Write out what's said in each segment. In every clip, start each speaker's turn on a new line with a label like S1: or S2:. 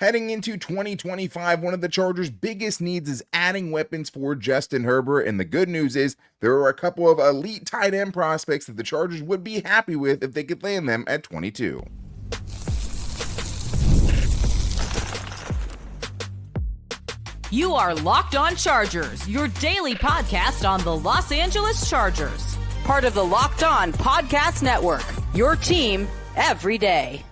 S1: Heading into 2025, one of the Chargers' biggest needs is adding weapons for Justin Herbert, and the good news is there are a couple of elite tight end prospects that the Chargers would be happy with if they could land them at 22.
S2: You are Locked On Chargers, your daily podcast on the Los Angeles Chargers. Part of the Locked On Podcast Network, your team every day.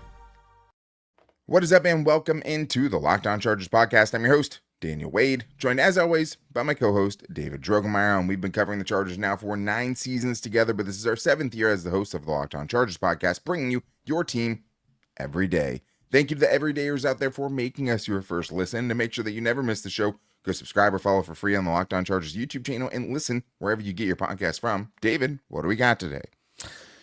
S1: What is up, and welcome into the Locked On Chargers podcast. I'm your host, Daniel Wade, joined as always by my co-host, David Droegemeier, and we've been covering the Chargers now for 9 seasons together, but this is our 7th year as the host of the Locked On Chargers podcast, bringing you your team every day. Thank you to the everydayers out there for making us your first listen. To make sure that you never miss the show, go subscribe or follow for free on the Locked On Chargers YouTube channel and listen wherever you get your podcast from. David, what do we got today?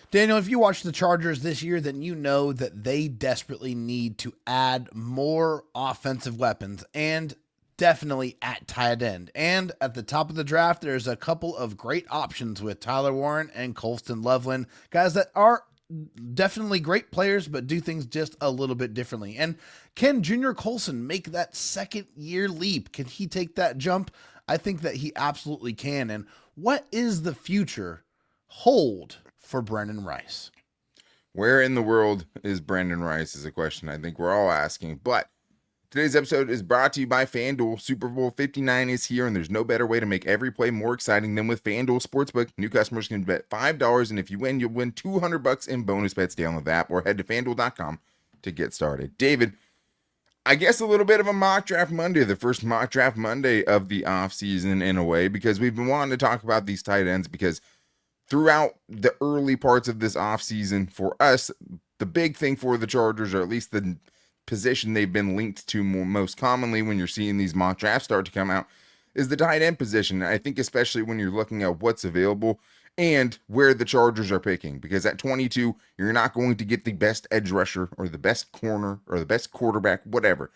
S3: Daniel, if you watch the Chargers this year, then you know that they desperately need to add more offensive weapons, and definitely at tight end. And at the top of the draft, there's a couple of great options with Tyler Warren and Colston Loveland, guys that are definitely great players, but do things just a little bit differently. And can Junior Colson make that second-year leap? Can he take that jump? I think that he absolutely can. And what is the future hold for Brenden Rice?
S1: Where in the world is Brenden Rice is a question I think we're all asking. But today's episode is brought to you by FanDuel. Super Bowl 59 is here, and there's no better way to make every play more exciting than with FanDuel Sportsbook. New customers can bet $5, and if you win, you'll win $200 in bonus bets. Download the app or head to FanDuel.com to get started. David, I guess a little bit of a mock draft Monday, the first mock draft Monday of the offseason in a way, because we've been wanting to talk about these tight ends because throughout the early parts of this offseason for us, the big thing for the Chargers, or at least the position they've been linked to most commonly when you're seeing these mock drafts start to come out, is the tight end position. I think especially when you're looking at what's available and where the Chargers are picking, because at 22, you're not going to get the best edge rusher or the best corner or the best quarterback, whatever.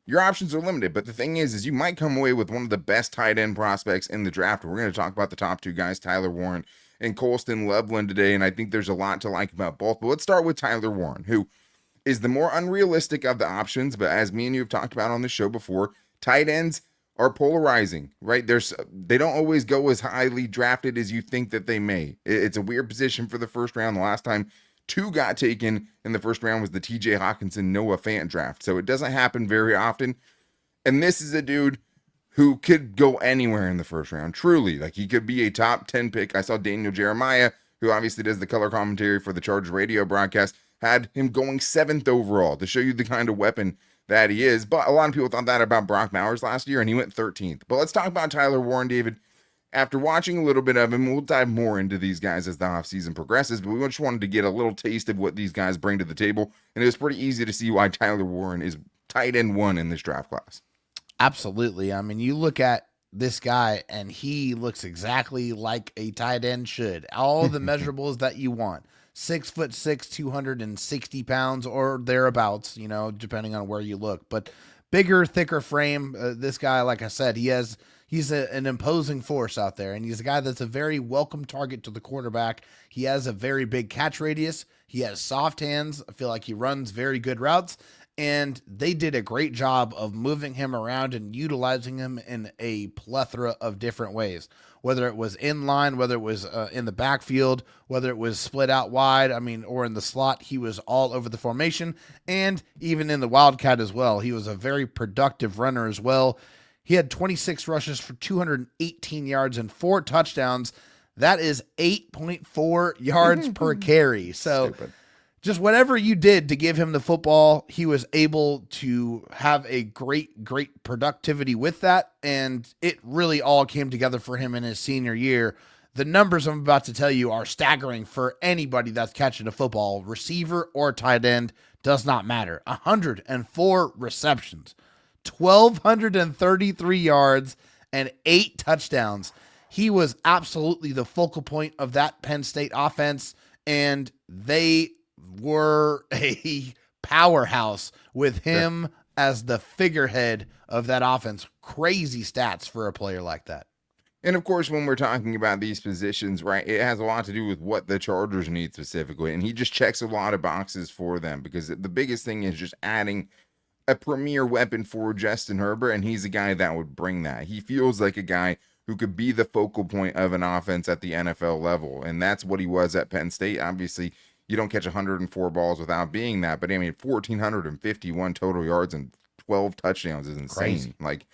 S1: Your options are limited, but the thing is you might come away with one of the best tight end prospects in the draft. We're going to talk about the top 2 guys, Tyler Warren and Colston Loveland today, and I think there's a lot to like about both. But let's start with Tyler Warren, who is the more unrealistic of the options, but as me and you have talked about on the show before, tight ends are polarizing, right? They don't always go as highly drafted as you think that they may. It's a weird position for the first round. The last time 2 got taken in the first round was the TJ Hockenson Noah Fant draft, so it doesn't happen very often. And this is a dude who could go anywhere in the first round, truly. Like, he could be a top 10 pick. I saw Daniel Jeremiah, who obviously does the color commentary for the Chargers radio broadcast, had him going 7th overall to show you the kind of weapon that he is. But a lot of people thought that about Brock Bowers last year, and he went 13th. But let's talk about Tyler Warren, David. After watching a little bit of him, we'll dive more into these guys as the offseason progresses, but we just wanted to get a little taste of what these guys bring to the table, and it was pretty easy to see why Tyler Warren is tight end 1 in this draft class.
S3: Absolutely. I mean, you look at this guy and he looks exactly like a tight end should. All the measurables that you want. 6'6", 260 pounds or thereabouts, depending on where you look. But bigger, thicker frame. This guy, like I said, he's an imposing force out there, and he's a guy that's a very welcome target to the quarterback. He has a very big catch radius. He has soft hands. I feel like he runs very good routes. And they did a great job of moving him around and utilizing him in a plethora of different ways, whether it was in line, whether it was in the backfield, whether it was split out wide, or in the slot. He was all over the formation, and even in the Wildcat as well. He was a very productive runner as well. He had 26 rushes for 218 yards and 4 touchdowns. That is 8.4 yards per carry. So
S1: Stupid.
S3: Just whatever you did to give him the football, he was able to have a great productivity with that, and it really all came together for him in his senior year. The numbers I'm about to tell you are staggering for anybody that's catching a football, receiver or tight end, does not matter. 104 receptions, 1,233 yards, and 8 touchdowns. He was absolutely the focal point of that Penn State offense, and they were a powerhouse with him as the figurehead of that offense. Crazy stats for a player like that.
S1: And of course, when we're talking about these positions, right, it has a lot to do with what the Chargers need specifically. And he just checks a lot of boxes for them, because the biggest thing is just adding a premier weapon for Justin Herbert, and he's a guy that would bring that. He feels like a guy who could be the focal point of an offense at the NFL level, and that's what he was at Penn State. Obviously, you don't catch 104 balls without being that, but I mean, 1,451 total yards and 12 touchdowns is insane.
S3: Crazy.
S1: Like,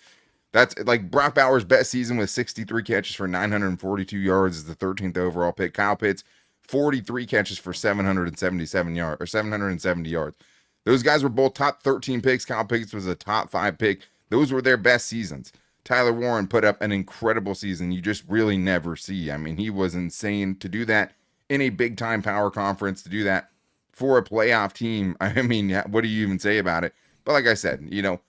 S1: that's like Brock Bowers' best season with 63 catches for 942 yards is the 13th overall pick. Kyle Pitts, 43 catches for 777 yards or 770 yards. Those guys were both top 13 picks. Kyle Pitts was a top 5 pick. Those were their best seasons. Tyler Warren put up an incredible season you just really never see. I mean, he was insane to do that in a big time power conference, to do that for a playoff team. I mean, what do you even say about it? But like I said, you know,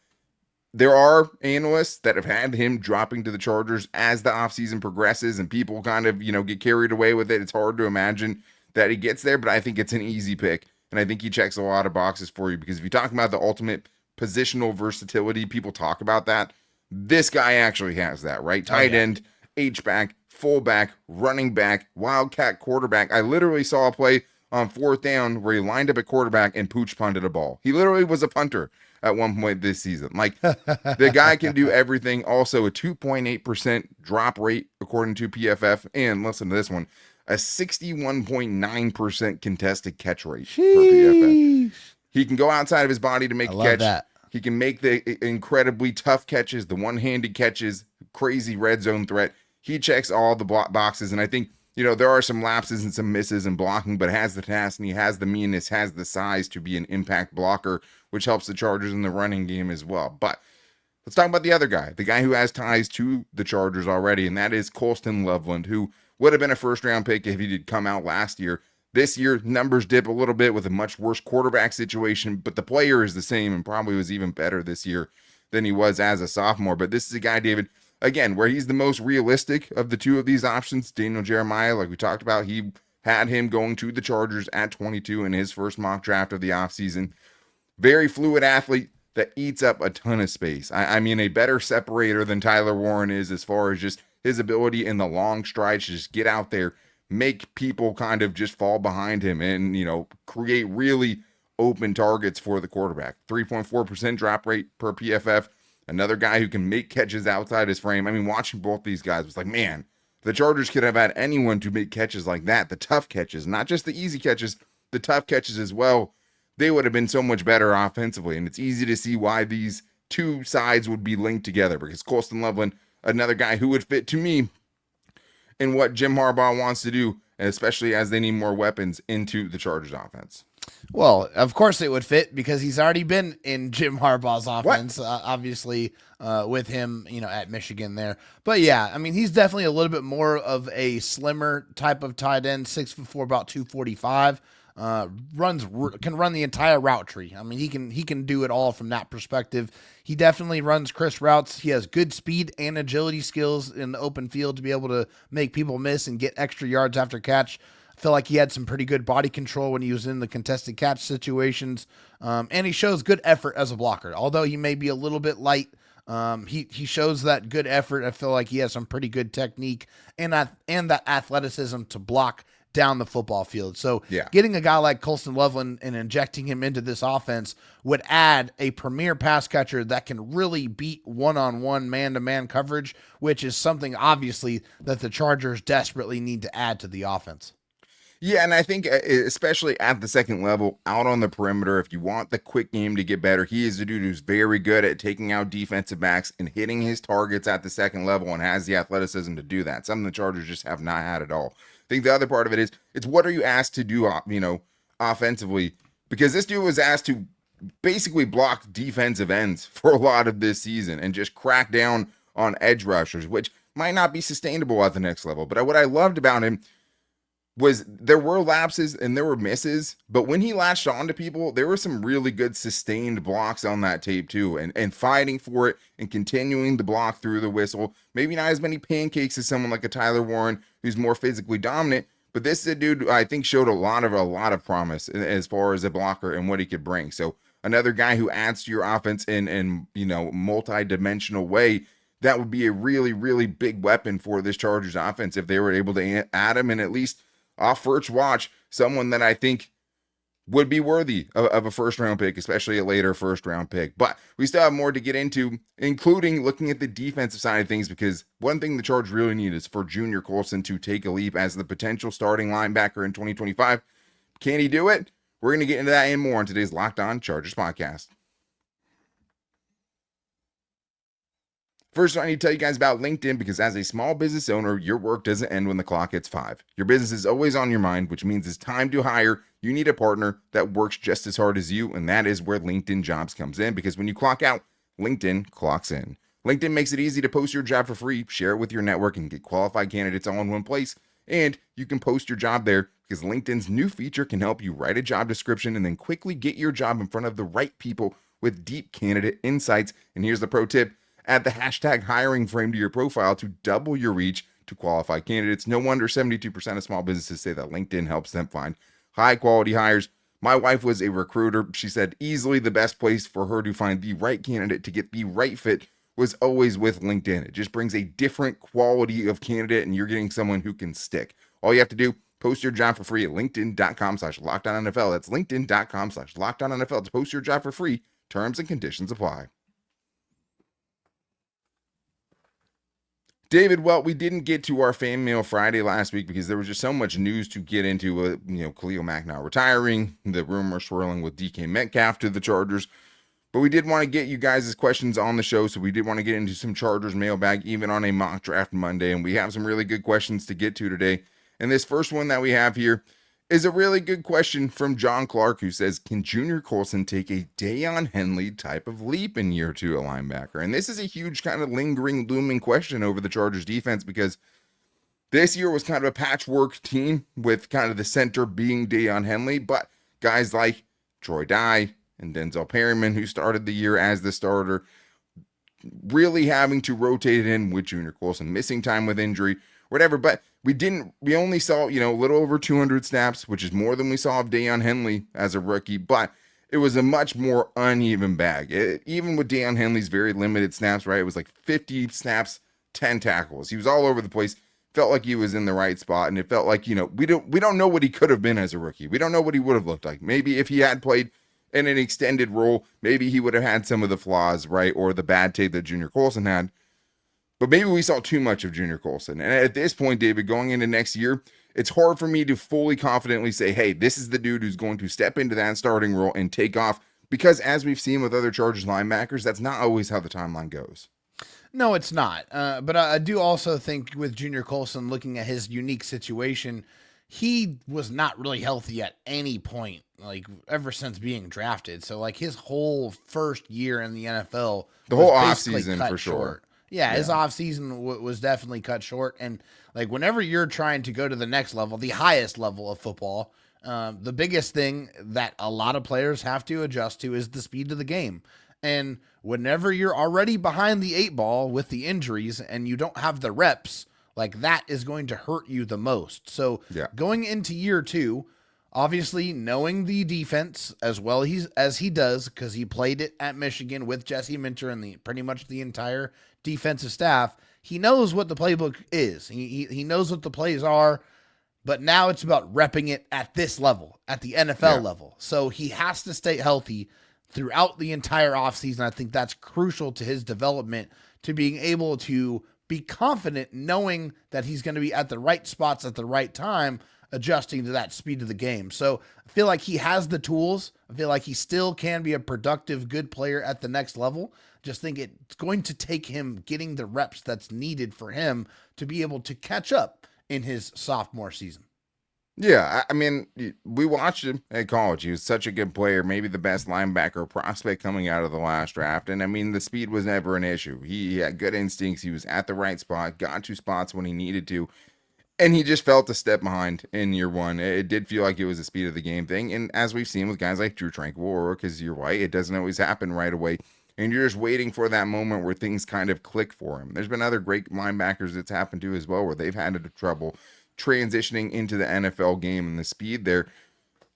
S1: there are analysts that have had him dropping to the Chargers as the offseason progresses, and people kind of, you know, get carried away with it. It's hard to imagine that he gets there, but I think it's an easy pick. And I think he checks a lot of boxes for you, because if you talk about the ultimate positional versatility, people talk about that. This guy actually has that, right? Tight end, H-back, fullback, running back, wildcat quarterback. I literally saw a play on 4th down where he lined up at quarterback and pooch punted a ball. He literally was a punter at one point this season. Like, the guy can do everything. Also, a 2.8% drop rate according to PFF. And listen to this one, a 61.9% contested catch rate per PFF. He can go outside of his body to make a catch.
S3: That.
S1: He can make the incredibly tough catches, the one-handed catches, crazy red zone threat. He checks all the boxes, and I think, you know, there are some lapses and some misses in blocking, but has the task, and he has the meanness, has the size to be an impact blocker, which helps the Chargers in the running game as well. But let's talk about the other guy, the guy who has ties to the Chargers already, and that is Colston Loveland, who would have been a first-round pick if he did come out last year. This year, numbers dip a little bit with a much worse quarterback situation, but the player is the same and probably was even better this year than he was as a sophomore. But this is a guy, David, again, where he's the most realistic of the two of these options. Daniel Jeremiah, like we talked about, he had him going to the Chargers at 22 in his first mock draft of the offseason. Very fluid athlete that eats up a ton of space. I mean, a better separator than Tyler Warren is, as far as just his ability in the long strides to just get out there, make people kind of just fall behind him, and, you know, create really open targets for the quarterback. 3.4% drop rate per PFF. Another guy who can make catches outside his frame. I mean, watching both these guys was like, man, the Chargers could have had anyone to make catches like that. The tough catches, not just the easy catches, the tough catches as well. They would have been so much better offensively. And it's easy to see why these two sides would be linked together, because Colston Loveland, another guy who would fit, to me, in what Jim Harbaugh wants to do, especially as they need more weapons into the Chargers offense.
S3: Well, of course it would fit, because he's already been in Jim Harbaugh's offense, obviously, with him, you know, at Michigan there. But yeah, I mean, he's definitely a little bit more of a slimmer type of tight end, 6'4", about 245. Can run the entire route tree. I mean, he can do it all from that perspective. He definitely runs crisp routes. He has good speed and agility skills in the open field to be able to make people miss and get extra yards after catch. I feel like he had some pretty good body control when he was in the contested catch situations. And he shows good effort as a blocker. Although he may be a little bit light, he shows that good effort. I feel like he has some pretty good technique and that athleticism to block down the football field. So getting a guy like Colston Loveland and injecting him into this offense would add a premier pass catcher that can really beat one-on-one man-to-man coverage, which is something obviously that the Chargers desperately need to add to the offense.
S1: Yeah, and I think especially at the second level, out on the perimeter, if you want the quick game to get better, he is a dude who's very good at taking out defensive backs and hitting his targets at the second level, and has the athleticism to do that. Something the Chargers just have not had at all. I think the other part of it is, it's what are you asked to do, you know, offensively? Because this dude was asked to basically block defensive ends for a lot of this season and just crack down on edge rushers, which might not be sustainable at the next level. But what I loved about him was there were lapses and there were misses, but when he latched on to people, there were some really good sustained blocks on that tape too, and fighting for it and continuing the block through the whistle. Maybe not as many pancakes as someone like a Tyler Warren, who's more physically dominant, but this is a dude who I think showed a lot of promise as far as a blocker and what he could bring. So another guy who adds to your offense in you know, multi-dimensional way. That would be a really, really big weapon for this Chargers offense if they were able to add him, and at least off first watch, someone that I think would be worthy of a first round pick, especially a later first round pick. But we still have more to get into, including looking at the defensive side of things, because one thing the Chargers really need is for Junior Colson to take a leap as the potential starting linebacker in 2025. Can he do it? We're going to get into that and more on today's Locked On Chargers podcast. First, I need to tell you guys about LinkedIn, because as a small business owner, your work doesn't end when the clock hits 5. Your business is always on your mind, which means it's time to hire. You need a partner that works just as hard as you, and that is where LinkedIn Jobs comes in, because when you clock out, LinkedIn clocks in. LinkedIn makes it easy to post your job for free, share it with your network, and get qualified candidates all in one place. And you can post your job there because LinkedIn's new feature can help you write a job description and then quickly get your job in front of the right people with deep candidate insights. And here's the pro tip. Add the hashtag hiring frame to your profile to double your reach to qualified candidates. No wonder 72% of small businesses say that LinkedIn helps them find high quality hires. My wife was a recruiter. She said easily the best place for her to find the right candidate to get the right fit was always with LinkedIn. It just brings a different quality of candidate, and you're getting someone who can stick. All you have to do, post your job for free at linkedin.com/LockedOnNFL. That's linkedin.com/LockedOnNFL to post your job for free. Terms and conditions apply. David, well, we didn't get to our fan mail Friday last week because there was just so much news to get into. Khalil Mack now retiring, the rumor swirling with DK Metcalf to the Chargers. But we did want to get you guys' questions on the show, so we did want to get into some Chargers mailbag, even on a mock draft Monday. And we have some really good questions to get to today. And this first one that we have here is a really good question from John Clark, who says, can Junior Colson take a Deion Henley type of leap in year 2 at linebacker? And this is a huge kind of lingering, looming question over the Chargers defense, because this year was kind of a patchwork team with kind of the center being Deion Henley, but guys like Troy Dye and Denzel Perryman, who started the year as the starter, really having to rotate it in with Junior Colson, missing time with injury, whatever. But we only saw, a little over 200 snaps, which is more than we saw of Deion Henley as a rookie, but it was a much more uneven bag. Even with Deion Henley's very limited snaps, right? It was like 50 snaps, 10 tackles. He was all over the place. Felt like he was in the right spot, and it felt like, we don't know what he could have been as a rookie. We don't know what he would have looked like. Maybe if he had played in an extended role, maybe he would have had some of the flaws, right? Or the bad tape that Junior Colson had. But maybe we saw too much of Junior Colson. And at this point, David, going into next year, it's hard for me to fully confidently say, hey, this is the dude who's going to step into that starting role and take off. Because as we've seen with other Chargers linebackers, that's not always how the timeline goes.
S3: No, it's not. But I do also think with Junior Colson, looking at his unique situation, he was not really healthy at any point, like ever since being drafted. So like his whole first year in the NFL,
S1: the whole offseason for sure.
S3: Yeah, his offseason was definitely cut short. And like whenever you're trying to go to the next level, the highest level of football, the biggest thing that a lot of players have to adjust to is the speed of the game. And whenever you're already behind the 8 ball with the injuries and you don't have the reps, like that is going to hurt you the most. So going into year 2, obviously knowing the defense as well as he does, because he played it at Michigan with Jesse Minter and pretty much the entire defensive staff, he knows what the playbook is. He knows what the plays are, but now it's about repping it at this level, at the NFL level. So he has to stay healthy throughout the entire offseason. I think that's crucial to his development, to being able to be confident knowing that he's going to be at the right spots at the right time, adjusting to that speed of the game. So I feel like he has the tools. I feel like he still can be a productive, good player at the next level. Just think it's going to take him getting the reps that's needed for him to be able to catch up in his sophomore season.
S1: Yeah, I mean, we watched him at college. He was such a good player, maybe the best linebacker prospect coming out of the last draft. And I mean, the speed was never an issue. He had good instincts. He was at the right spot, got to spots when he needed to. And he just felt a step behind in year 1. It did feel like it was a speed of the game thing. And as we've seen with guys like Drew Tranquil, or because you're right, it doesn't always happen right away. And you're just waiting for that moment where things kind of click for him. There's been other great linebackers it's happened to as well, where they've had trouble transitioning into the NFL game and the speed there.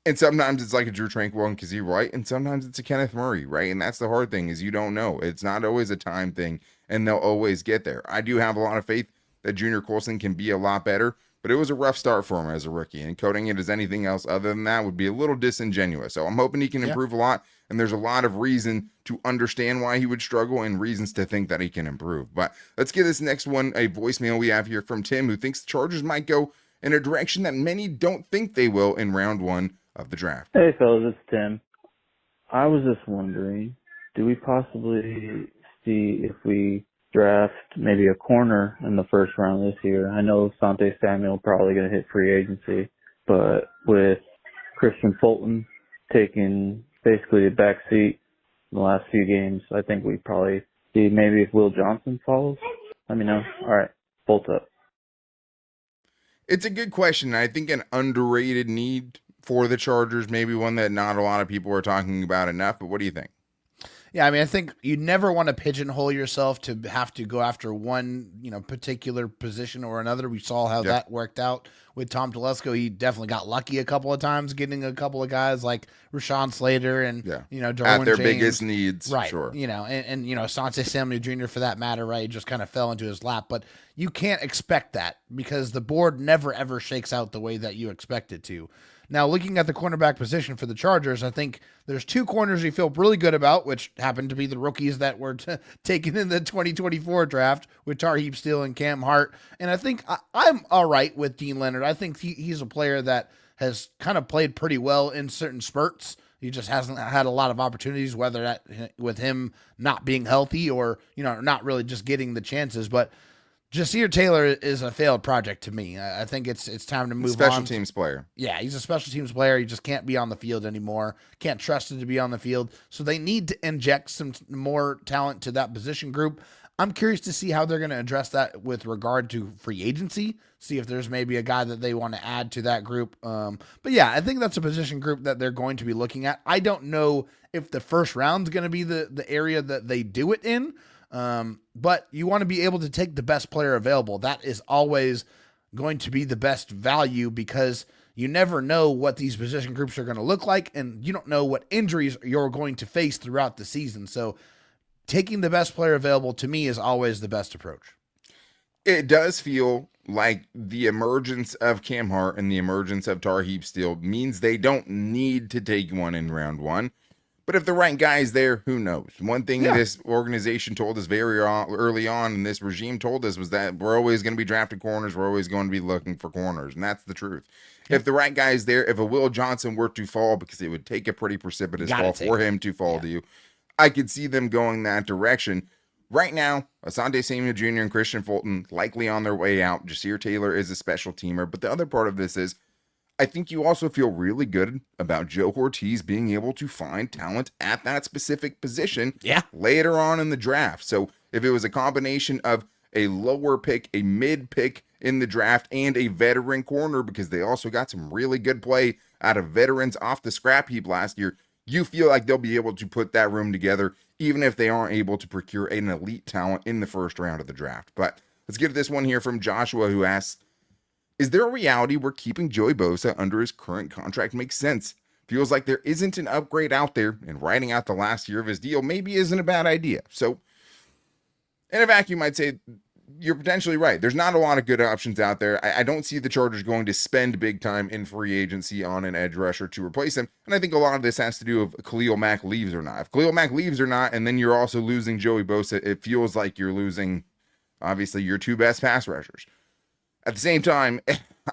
S1: And sometimes it's like a Drew Tranquil and Kazee Wright, and sometimes it's a Kenneth Murray, right? And that's the hard thing, is you don't know. It's not always a time thing, and they'll always get there. I do have a lot of faith that Junior Colson can be a lot better, but it was a rough start for him as a rookie, and coding it as anything else other than that would be a little disingenuous. So I'm hoping he can improve a lot, and there's a lot of reason to understand why he would struggle and reasons to think that he can improve. But let's get this next one, a voicemail we have here from Tim, who thinks the Chargers might go in a direction that many don't think they will in round 1 of the draft.
S4: Hey, fellas, it's Tim. I was just wondering, do we possibly see if we draft maybe a corner in the first round this year? I know Sante Samuel probably going to hit free agency, but with Christian Fulton taking basically a back seat in the last few games, I think we probably see maybe if Will Johnson follows. Let me know. All right, bolt up.
S1: It's a good question. I think an underrated need for the Chargers, maybe one that not a lot of people are talking about enough, but what do you think?
S3: Yeah, I mean, I think you never want to pigeonhole yourself to have to go after one, particular position or another. We saw how that worked out with Tom Telesco. He definitely got lucky a couple of times getting a couple of guys like Rashawn Slater and, Derwin
S1: at their
S3: James.
S1: Biggest needs.
S3: Right.
S1: Sure.
S3: And Sante Samuel Jr. for that matter, right, just kind of fell into his lap. But you can't expect that because the board never, ever shakes out the way that you expect it to. Now, looking at the cornerback position for the Chargers, I think there's 2 corners you feel really good about, which happen to be the rookies that were taken in the 2024 draft with Tarheeb Steele and Cam Hart. And I think I'm all right with Dean Leonard. I think he's a player that has kind of played pretty well in certain spurts. He just hasn't had a lot of opportunities, whether that with him not being healthy or, not really just getting the chances. But Jasir Taylor is a failed project to me. I think it's time to move on.
S1: Special teams player.
S3: Yeah, he's a special teams player. He just can't be on the field anymore. Can't trust him to be on the field. So they need to inject some more talent to that position group. I'm curious to see how they're going to address that with regard to free agency. See if there's maybe a guy that they want to add to that group. But yeah, I think that's a position group that they're going to be looking at. I don't know if the first round's going to be the area that they do it in. But you want to be able to take the best player available. That is always going to be the best value because you never know what these position groups are going to look like, and you don't know what injuries you're going to face throughout the season. So taking the best player available to me is always the best approach.
S1: It does feel like the emergence of Cam Hart and the emergence of Tarheeb Steele means they don't need to take one in round 1. But if the right guy is there, who knows? One thing this organization told us very early on, and this regime told us, was that we're always going to be drafting corners. We're always going to be looking for corners, and that's the truth. If the right guy is there, if a Will Johnson were to fall, because it would take a pretty precipitous fall for him to fall to you, I could see them going that direction. Right now, Asante Samuel Jr. and Christian Fulton likely on their way out. Jasir Taylor is a special teamer. But the other part of this is, I think you also feel really good about Joe Ortiz being able to find talent at that specific position later on in the draft. So if it was a combination of a lower pick, a mid pick in the draft, and a veteran corner, because they also got some really good play out of veterans off the scrap heap last year, you feel like they'll be able to put that room together, even if they aren't able to procure an elite talent in the first round of the draft. But let's get to this one here from Joshua, who asks, is there a reality where keeping Joey Bosa under his current contract makes sense? Feels like there isn't an upgrade out there, and writing out the last year of his deal maybe isn't a bad idea. So, in a vacuum, I'd say you're potentially right. There's not a lot of good options out there. I don't see the Chargers going to spend big time in free agency on an edge rusher to replace him. And I think a lot of this has to do with Khalil Mack leaves or not. If Khalil Mack leaves or not, and then you're also losing Joey Bosa, it feels like you're losing, obviously, your 2 best pass rushers. At the same time,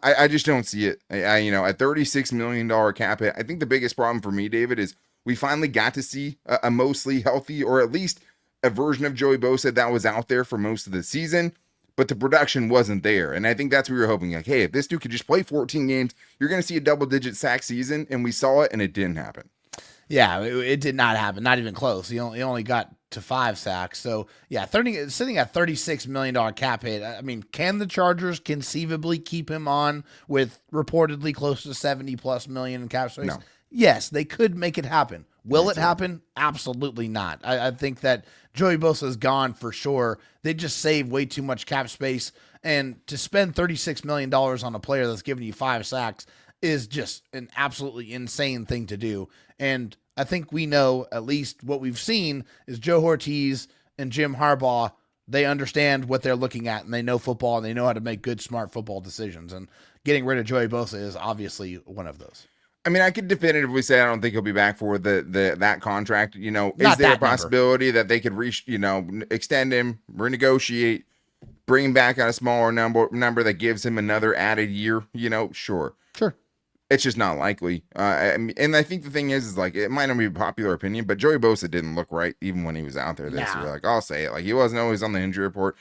S1: I just don't see it. At $36 million cap hit, I think the biggest problem for me, David, is we finally got to see a mostly healthy, or at least a version of Joey Bosa that was out there for most of the season, but the production wasn't there. And I think that's what we were hoping. Like, hey, if this dude could just play 14 games, you're going to see a double-digit sack season, and we saw it, and it didn't happen.
S3: Yeah, it did not happen. Not even close. He only got to 5 sacks. So, yeah, sitting at $36 million cap hit. I mean, can the Chargers conceivably keep him on with reportedly close to $70+ million in cap space?
S1: No.
S3: Yes, they could make it happen. Will it happen? Absolutely not. I think that Joey Bosa is gone for sure. They just save way too much cap space. And to spend $36 million on a player that's giving you 5 sacks is just an absolutely insane thing to do. And I think we know, at least what we've seen, is Joe Ortiz and Jim Harbaugh they understand what they're looking at, and they know football, and they know how to make good, smart football decisions. And getting rid of Joey Bosa is obviously one of those.
S1: I mean, I could definitively say I don't think he'll be back for that contract. You know,
S3: Not
S1: is there a
S3: that number.
S1: possibility that they could extend him, renegotiate, bring him back on a smaller number that gives him another added year? You know, sure. It's just not likely. And I think the thing is like, it might not be a popular opinion, but Joey Bosa didn't look right even when he was out there this year. Like, I'll say it. Like, he wasn't always on the injury report.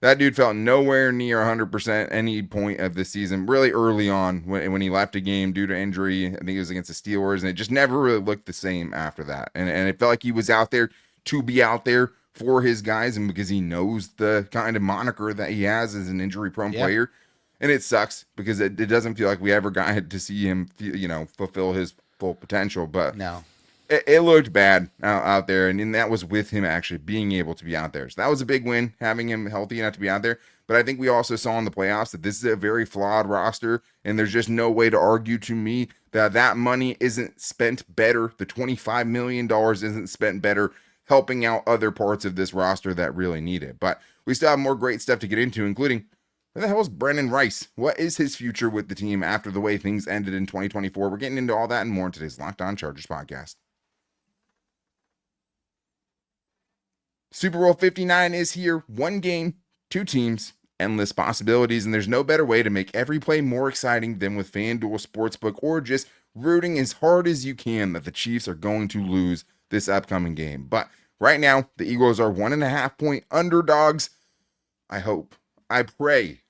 S1: That dude felt nowhere near 100% any point of the season, really early on when he left a game due to injury. I think it was against the Steelers, and it just never really looked the same after that. And it felt like he was out there to be out there for his guys, and because he knows the kind of moniker that he has as an injury-prone player. And it sucks because it doesn't feel like we ever got to see him, fulfill his full potential. But
S3: No.
S1: It looked bad out there, and that was with him actually being able to be out there. So that was a big win, having him healthy enough to be out there. But I think we also saw in the playoffs that this is a very flawed roster, and there's just no way to argue to me that money isn't spent better. The $25 million isn't spent better helping out other parts of this roster that really need it. But we still have more great stuff to get into, including where the hell is Brenden Rice? What is his future with the team after the way things ended in 2024? We're getting into all that and more in today's Locked On Chargers podcast. Super Bowl 59 is here. One game, two teams, endless possibilities, and there's no better way to make every play more exciting than with FanDuel Sportsbook, or just rooting as hard as you can that the Chiefs are going to lose this upcoming game. But right now, the Eagles are 1.5-point underdogs. I pray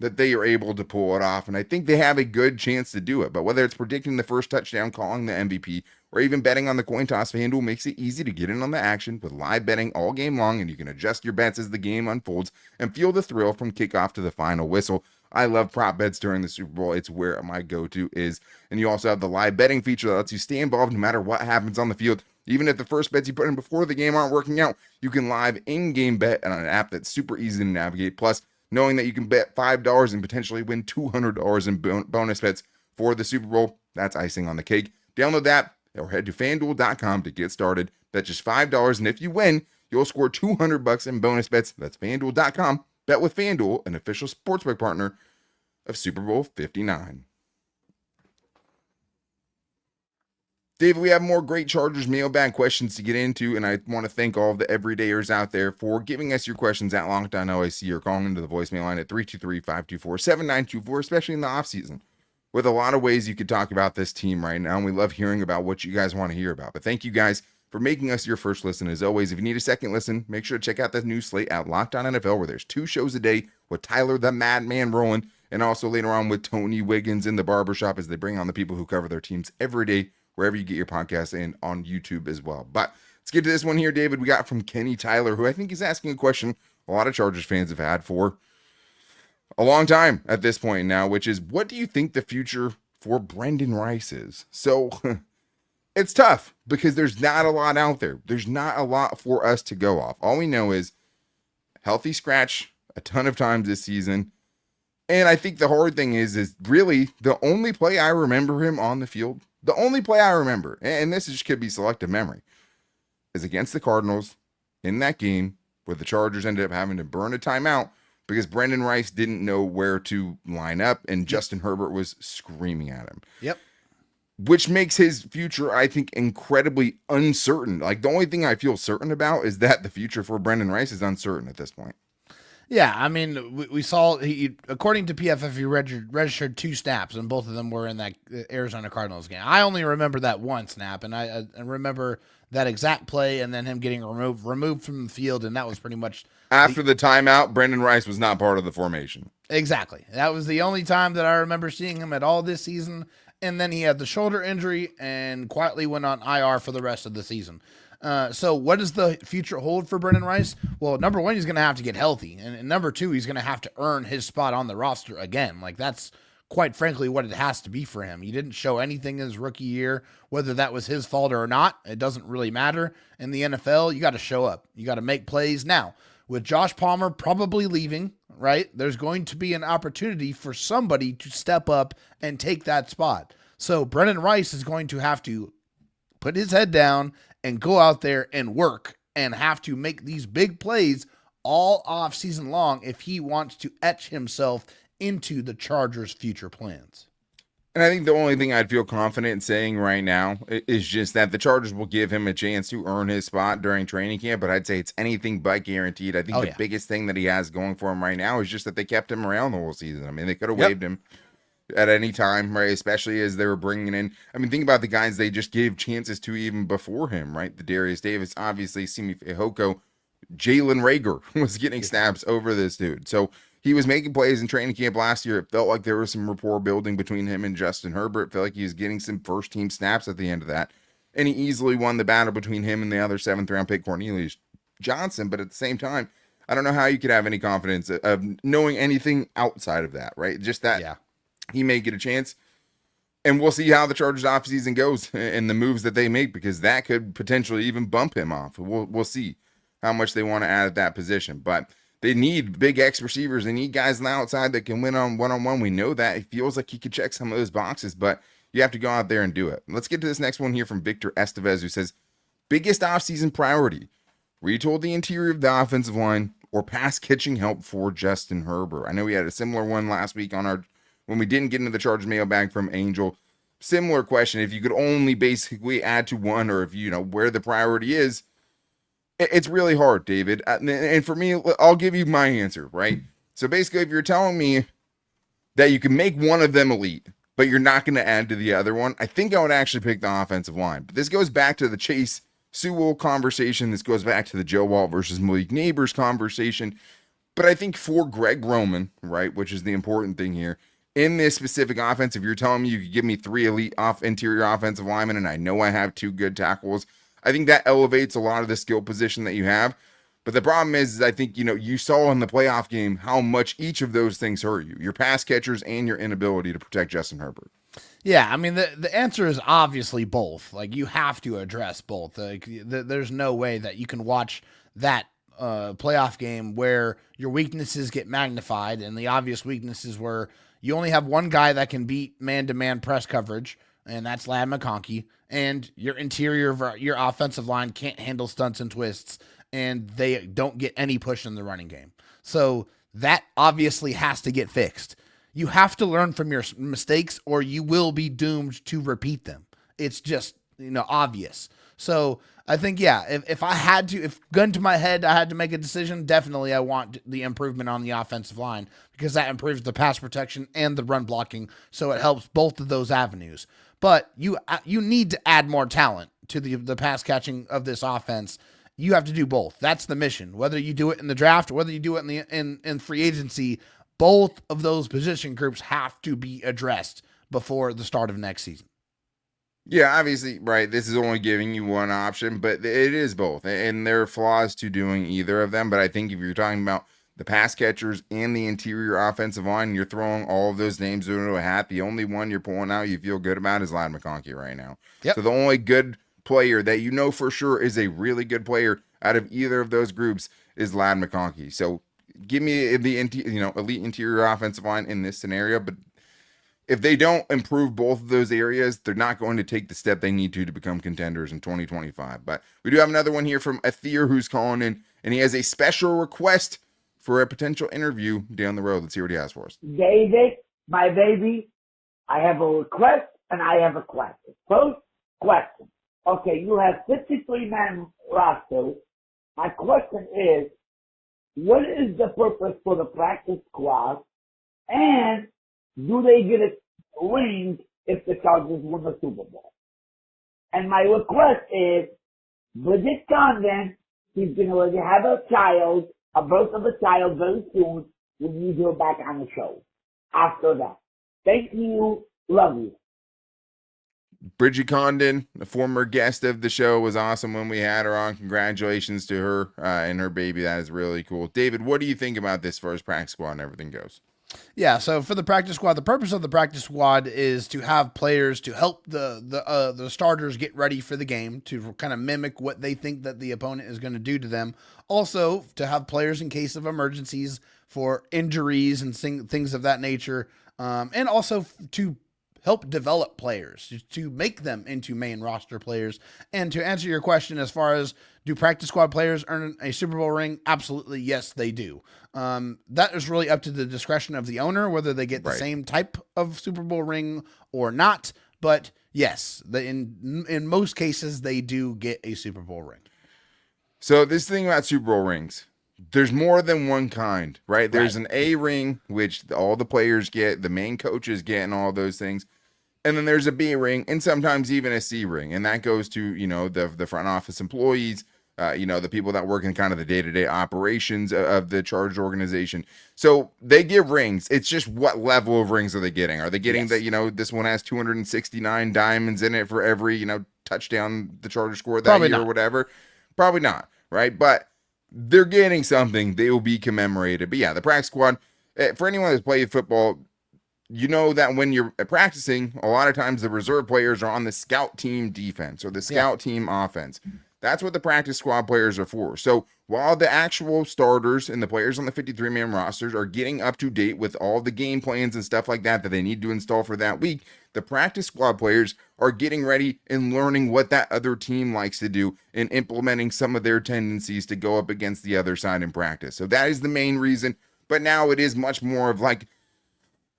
S1: that they are able to pull it off, and I think they have a good chance to do it. But whether it's predicting the first touchdown, calling the MVP, or even betting on the coin toss, FanDuel makes it easy to get in on the action with live betting all game long, and you can adjust your bets as the game unfolds and feel the thrill from kickoff to the final whistle. I love prop bets during the Super Bowl. It's where my go-to is. And you also have the live betting feature that lets you stay involved no matter what happens on the field. Even if the first bets you put in before the game aren't working out, you can live in-game bet on an app that's super easy to navigate. Plus, knowing that you can bet $5 and potentially win $200 in bonus bets for the Super Bowl, that's icing on the cake. Download that or head to FanDuel.com to get started. Bet just $5, and if you win, you'll score $200 in bonus bets. That's FanDuel.com. Bet with FanDuel, an official sportsbook partner of Super Bowl 59. David, we have more great Chargers mailbag questions to get into, and I want to thank all of the everydayers out there for giving us your questions at Lockdown OIC or calling into the voicemail line at 323-524-7924, especially in the offseason. With a lot of ways you could talk about this team right now, and we love hearing about what you guys want to hear about. But thank you guys for making us your first listen. As always, if you need a second listen, make sure to check out the new slate at Locked On NFL, where there's 2 shows a day with Tyler the Madman Rowland, and also later on with Tony Wiggins in the barbershop as they bring on the people who cover their teams every day, wherever you get your podcasts, and on YouTube as well. But let's get to this one here, David. We got from Kenny Tyler, who I think is asking a question a lot of Chargers fans have had for a long time at this point now, which is, what do you think the future for Brenden Rice is? So it's tough because there's not a lot out there. There's not a lot for us to go off. All we know is healthy scratch a ton of times this season. And I think the hard thing is really the only play I remember him on the field, the only play I remember, and this just could be selective memory, is against the Cardinals in that game where the Chargers ended up having to burn a timeout because Brenden Rice didn't know where to line up, and Justin Herbert was screaming at him.
S3: Yep.
S1: Which makes his future, I think, incredibly uncertain. Like, the only thing I feel certain about is that the future for Brenden Rice is uncertain at this point.
S3: Yeah, I mean, we saw, according to PFF, he registered 2 snaps, and both of them were in that Arizona Cardinals game. I only remember that 1 snap, and I remember that exact play and then him getting removed from the field, and that was pretty much...
S1: After the timeout, Brenden Rice was not part of the formation.
S3: Exactly. That was the only time that I remember seeing him at all this season, and then he had the shoulder injury and quietly went on IR for the rest of the season. So what does the future hold for Brenden Rice? Well, number 1, he's going to have to get healthy. And number 2, he's going to have to earn his spot on the roster again. Like, that's quite frankly what it has to be for him. He didn't show anything in his rookie year, whether that was his fault or not. It doesn't really matter. In the NFL, you got to show up. You got to make plays. Now, with Josh Palmer probably leaving, right, there's going to be an opportunity for somebody to step up and take that spot. So Brenden Rice is going to have to put his head down and go out there and work and have to make these big plays all off season long if he wants to etch himself into the Chargers' future plans.
S1: And I think the only thing I'd feel confident in saying right now is just that the Chargers will give him a chance to earn his spot during training camp, but I'd say it's anything but guaranteed. I think the biggest thing that he has going for him right now is just that they kept him around the whole season. I mean, they could have waived him at any time, right? Especially as they were bringing in. I mean, think about the guys they just gave chances to even before him, right? The Darius Davis, obviously, Simi Fehoko, Jalen Reagor was getting snaps over this dude. So he was making plays in training camp last year. It felt like there was some rapport building between him and Justin Herbert. It felt like he was getting some first team snaps at the end of that. And he easily won the battle between him and the other 7th round pick, Cornelius Johnson. But at the same time, I don't know how you could have any confidence of knowing anything outside of that, right? Just that he may get a chance. And we'll see how the Chargers offseason goes and the moves that they make, because that could potentially even bump him off. We'll see how much they want to add at that position. But they need big X receivers. They need guys on the outside that can win on one-on-one. We know that. It feels like he could check some of those boxes, but you have to go out there and do it. Let's get to this next one here from Victor Estevez, who says, biggest offseason priority, retool the interior of the offensive line or pass catching help for Justin Herbert. I know we had a similar one last week when we didn't get into the Chargers mailbag from Angel. Similar question. If you could only basically add to one, or if you know where the priority is, it's really hard, David. And for me, I'll give you my answer, right? So basically, if you're telling me that you can make one of them elite, but you're not going to add to the other one, I think I would actually pick the offensive line. But this goes back to the Chase Sewell conversation. This goes back to the Joe Walt versus Malik Neighbors conversation. But I think for Greg Roman, right, which is the important thing here, in this specific offense, if you're telling me you could give me 3 elite interior offensive linemen, and I know I have 2 good tackles, I think that elevates a lot of the skill position that you have. But the problem is I think, you saw in the playoff game how much each of those things hurt you, your pass catchers and your inability to protect Justin Herbert.
S3: Yeah, I mean, the answer is obviously both. Like, you have to address both. Like, there's no way that you can watch that playoff game where your weaknesses get magnified, and the obvious weaknesses were you only have one guy that can beat man-to-man press coverage, and that's Ladd McConkey, and your interior, your offensive line can't handle stunts and twists, and they don't get any push in the running game. So that obviously has to get fixed. You have to learn from your mistakes, or you will be doomed to repeat them. It's just, obvious. So I think, if I had to, if gun to my head, I had to make a decision, definitely I want the improvement on the offensive line, because that improves the pass protection and the run blocking. So it helps both of those avenues. But you need to add more talent to the pass catching of this offense. You have to do both. That's the mission. Whether you do it in the draft, whether you do it in free agency, both of those position groups have to be addressed before the start of next season.
S1: Yeah, obviously, right. This is only giving you one option, but it is both. And there are flaws to doing either of them. But I think if you're talking about the pass catchers and the interior offensive line, you're throwing all of those names into a hat. The only one you're pulling out you feel good about is Ladd McConkey right now.
S3: Yep.
S1: So the only good player that you know for sure is a really good player out of either of those groups is Ladd McConkey. So give me the elite interior offensive line in this scenario, but if they don't improve both of those areas, they're not going to take the step they need to become contenders in 2025. But we do have another one here from Athir who's calling in, and he has a special request for a potential interview down the road. Let's hear what he has for us.
S5: David, my baby, I have a request and I have a question. First question. Okay, you have 53-man roster. My question is, what is the purpose for the practice squad? And do they get a ring if the Chargers win the Super Bowl? And my request is, Bridget Condon, she's going to have a birth of a child very soon. We need her back on the show after that. Thank you. Love you.
S1: Bridget Condon, a former guest of the show, was awesome when we had her on. Congratulations to her and her baby. That is really cool. David, what do you think about this for his practice squad and everything goes?
S3: Yeah, so for the practice squad, the purpose of the practice squad is to have players to help the starters get ready for the game, to kind of mimic what they think that the opponent is going to do to them. Also, to have players in case of emergencies for injuries and things of that nature, and also to help develop players, to make them into main roster players. And to answer your question as far as Do practice squad players earn a Super Bowl ring? Absolutely, yes, they do. That is really up to the discretion of the owner, whether they get the
S1: Right.
S3: same type of Super Bowl ring or not. But yes, in most cases, they do get a Super Bowl ring.
S1: So this thing about Super Bowl rings, there's more than one kind, right? There's an A ring, which all the players get, the main coaches get, and all those things. And then there's a B ring, and sometimes even a C ring, and that goes to, you know, the front office employees, you know, the people that work in kind of the day-to-day operations of the Chargers organization. So they give rings. It's just what level of rings are they getting? Are they getting that, you know, this one has 269 diamonds in it for every, you know, touchdown the Chargers scored that
S3: Probably
S1: year
S3: not.
S1: or whatever? Probably not, right? But they're getting something. They will be commemorated. But yeah, the practice squad, for anyone that's played football, you know that when you're practicing, a lot of times the reserve players are on the scout team defense or the scout team offense. That's what the practice squad players are for. So while the actual starters and the players on the 53-man rosters are getting up to date with all the game plans and stuff like that they need to install for that week, the practice squad players are getting ready and learning what that other team likes to do and implementing some of their tendencies to go up against the other side in practice. So that is the main reason. But now it is much more of like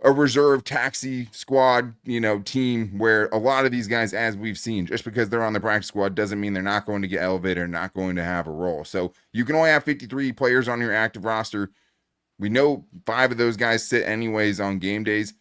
S1: a reserve taxi squad, you know, team where a lot of these guys, as we've seen, just because they're on the practice squad doesn't mean they're not going to get elevated or not going to have a role. So you can only have 53 players on your active roster. We know 5 of those guys sit anyways on game days.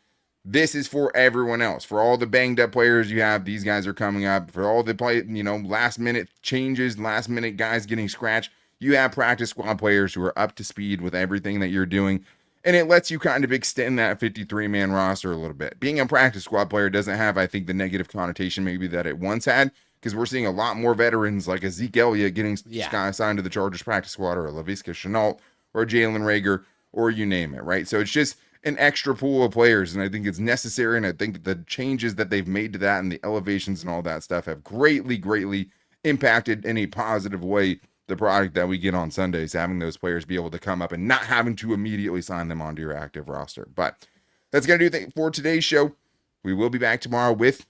S1: This is for everyone else. For all the banged up players you have, these guys are coming up. For all the play, you know, last minute changes, last minute guys getting scratched, you have practice squad players who are up to speed with everything that you're doing. And it lets you kind of extend that 53-man roster a little bit. Being a practice squad player doesn't have, I think, the negative connotation maybe that it once had, because we're seeing a lot more veterans like a Zeke Elliott getting signed to the Chargers practice squad, or a Laviska Shenault, or a Jalen Reagor, or you name it, right? So it's just an extra pool of players, and I think it's necessary, and I think that the changes that they've made to that and the elevations and all that stuff have greatly, greatly impacted in a positive way the product that we get on Sundays, having those players be able to come up and not having to immediately sign them onto your active roster. But that's going to do it for today's show. We will be back tomorrow with,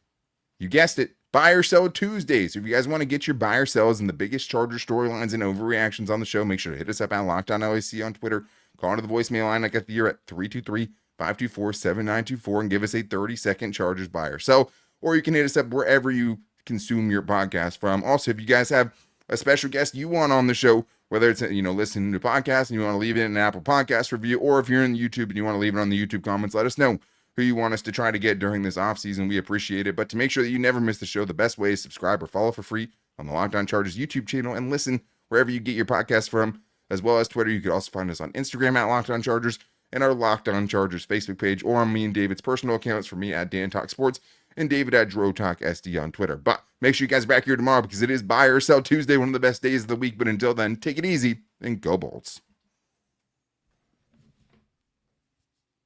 S1: you guessed it, Buy or Sell Tuesdays. So if you guys want to get your buy or sells and the biggest Charger storylines and overreactions on the show, make sure to hit us up at LockedOnLAC on Twitter. Call into the voicemail line like at the year at 323-524-7924 and give us a 30-second Chargers buy or sell. Or you can hit us up wherever you consume your podcast from. Also, if you guys have a special guest you want on the show, whether it's, you know, listening to a podcast and you want to leave it in an Apple Podcast review, or if you're in YouTube and you want to leave it on the YouTube comments, let us know who you want us to try to get during this off season. We appreciate it. But to make sure that you never miss the show, the best way is subscribe or follow for free on the Locked On Chargers YouTube channel and listen wherever you get your podcast from, as well as Twitter. You could also find us on Instagram at Locked On Chargers and our Locked On Chargers Facebook page, or on me and David's personal accounts, for me at Dan Talk Sports and David at Dro Talk SD on Twitter. But make sure you guys are back here tomorrow, because it is Buy or Sell Tuesday, one of the best days of the week. But until then, take it easy and go Bolts.